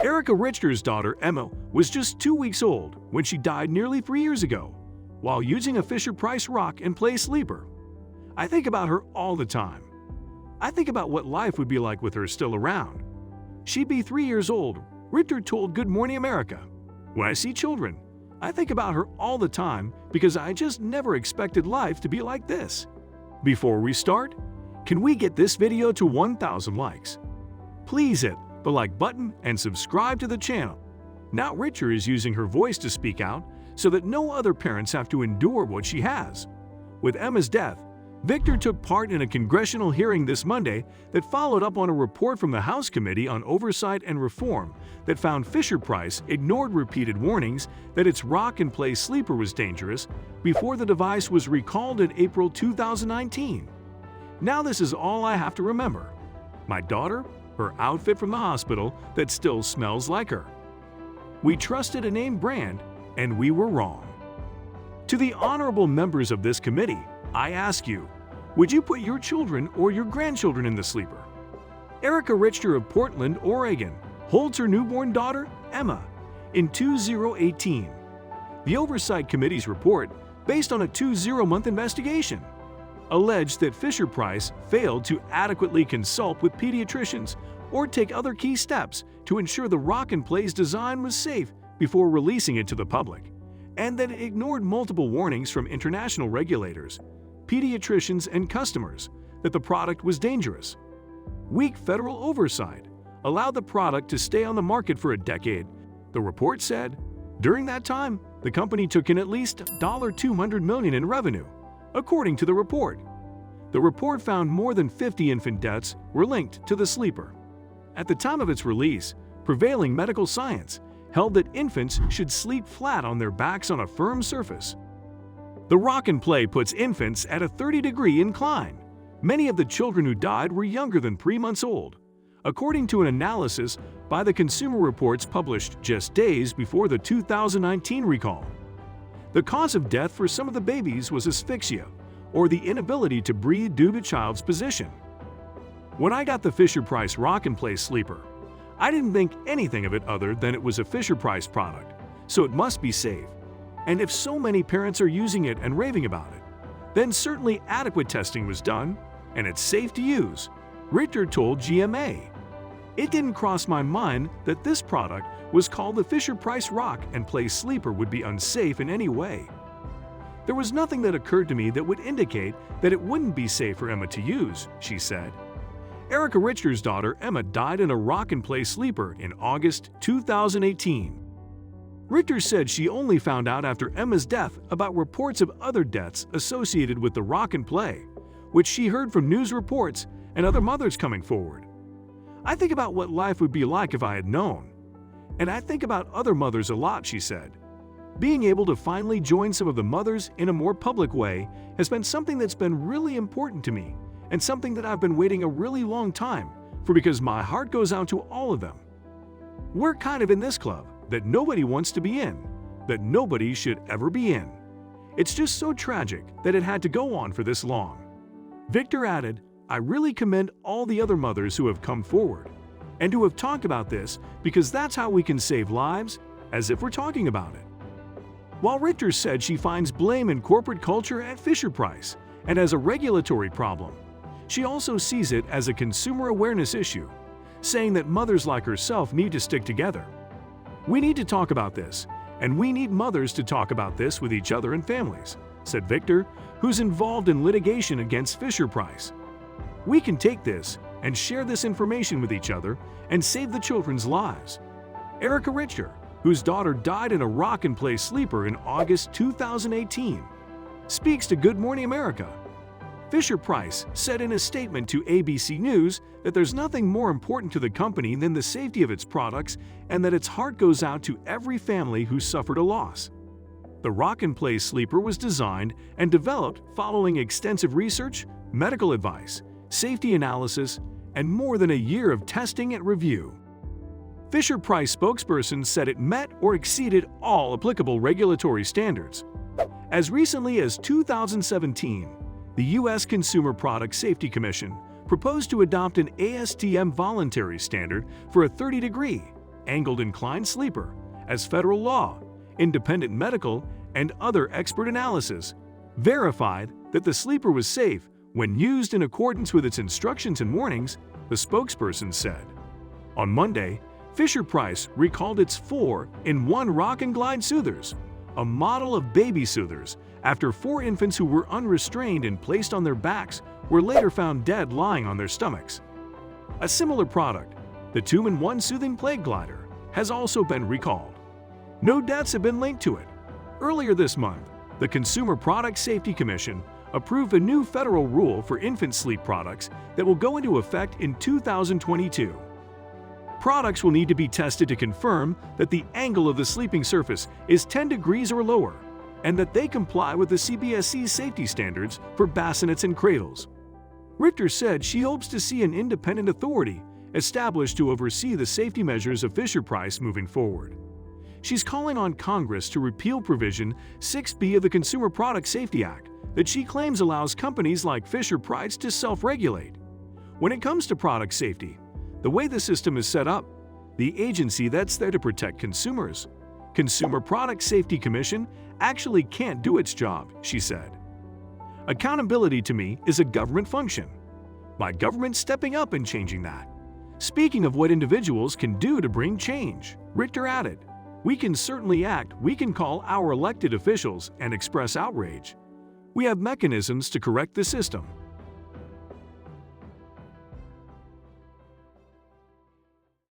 Erica Richter's daughter, Emma, was just 2 weeks old when she died nearly 3 years ago while using a Fisher-Price rock and play sleeper. I think about her all the time. I think about what life would be like with her still around. She'd be 3 years old, Richter told Good Morning America. When I see children, I think about her all the time because I just never expected life to be like this. Before we start, can we get this video to 1,000 likes? Please hit the like button and subscribe to the channel. Now Richter is using her voice to speak out so that no other parents have to endure what she has. With Emma's death, Victor took part in a congressional hearing this Monday that followed up on a report from the House Committee on Oversight and Reform that found Fisher-Price ignored repeated warnings that its rock-and-play sleeper was dangerous before the device was recalled in April 2019. Now this is all I have to remember. My daughter, her outfit from the hospital that still smells like her. We trusted a name brand, and we were wrong. To the honorable members of this committee, I ask you, would you put your children or your grandchildren in the sleeper? Erica Richter of Portland, Oregon, holds her newborn daughter, Emma, in 2018. The Oversight Committee's report, based on a 20-month investigation, alleged that Fisher-Price failed to adequately consult with pediatricians or take other key steps to ensure the rock-and-play's design was safe before releasing it to the public, and that it ignored multiple warnings from international regulators, pediatricians, and customers that the product was dangerous. Weak federal oversight allowed the product to stay on the market for a decade, the report said. During that time, the company took in at least $200 million in revenue, according to the report. The report found more than 50 infant deaths were linked to the sleeper. At the time of its release, prevailing medical science held that infants should sleep flat on their backs on a firm surface. The rock and play puts infants at a 30-degree incline. Many of the children who died were younger than 3 months old, according to an analysis by the Consumer Reports published just days before the 2019 recall. The cause of death for some of the babies was asphyxia, or the inability to breathe due to child's position. When I got the Fisher-Price Rock and Play Sleeper, I didn't think anything of it other than it was a Fisher-Price product, so it must be safe. And if so many parents are using it and raving about it, then certainly adequate testing was done, and it's safe to use, Richter told GMA. It didn't cross my mind that this product was called the Fisher-Price Rock and Play Sleeper would be unsafe in any way. There was nothing that occurred to me that would indicate that it wouldn't be safe for Emma to use, she said. Erica Richter's daughter, Emma, died in a rock and play sleeper in August 2018. Richter said she only found out after Emma's death about reports of other deaths associated with the rock and play, which she heard from news reports and other mothers coming forward. I think about what life would be like if I had known. And I think about other mothers a lot, she said. Being able to finally join some of the mothers in a more public way has been something that's been really important to me and something that I've been waiting a really long time for because my heart goes out to all of them. We're kind of in this club that nobody wants to be in, that nobody should ever be in. It's just so tragic that it had to go on for this long. Victor added, I really commend all the other mothers who have come forward and who have talked about this because that's how we can save lives, as if we're talking about it. While Richter said she finds blame in corporate culture at Fisher-Price and as a regulatory problem, she also sees it as a consumer awareness issue, saying that mothers like herself need to stick together. We need to talk about this, and we need mothers to talk about this with each other and families, said Victor, who's involved in litigation against Fisher-Price. We can take this and share this information with each other and save the children's lives. Erica Richter, whose daughter died in a rock and play sleeper in August 2018, speaks to Good Morning America. Fisher-Price said in a statement to ABC News that there's nothing more important to the company than the safety of its products and that its heart goes out to every family who suffered a loss. The Rock and Play Sleeper was designed and developed following extensive research, medical advice, safety analysis, and more than a year of testing and review. Fisher-Price spokesperson said it met or exceeded all applicable regulatory standards. As recently as 2017, the U.S. Consumer Product Safety Commission proposed to adopt an ASTM voluntary standard for a 30-degree, angled inclined sleeper as federal law, independent medical, and other expert analysis verified that the sleeper was safe when used in accordance with its instructions and warnings, the spokesperson said. On Monday, Fisher-Price recalled its 4-in-1 Rock and Glide Soothers, a model of baby soothers, after 4 infants who were unrestrained and placed on their backs were later found dead lying on their stomachs. A similar product, the 2-in-1 Soothing Plague Glider, has also been recalled. No deaths have been linked to it. Earlier this month, the Consumer Product Safety Commission approved a new federal rule for infant sleep products that will go into effect in 2022. Products will need to be tested to confirm that the angle of the sleeping surface is 10 degrees or lower, and that they comply with the CBSE safety standards for bassinets and cradles. Richter said she hopes to see an independent authority established to oversee the safety measures of Fisher-Price moving forward. She's calling on Congress to repeal Provision 6B of the Consumer Product Safety Act that she claims allows companies like Fisher-Price to self-regulate. When it comes to product safety, the way the system is set up, the agency that's there to protect consumers, Consumer Product Safety Commission, actually can't do its job, she said. Accountability to me is a government function. My government's stepping up and changing that. Speaking of what individuals can do to bring change, Richter added, we can certainly act, we can call our elected officials and express outrage. We have mechanisms to correct the system.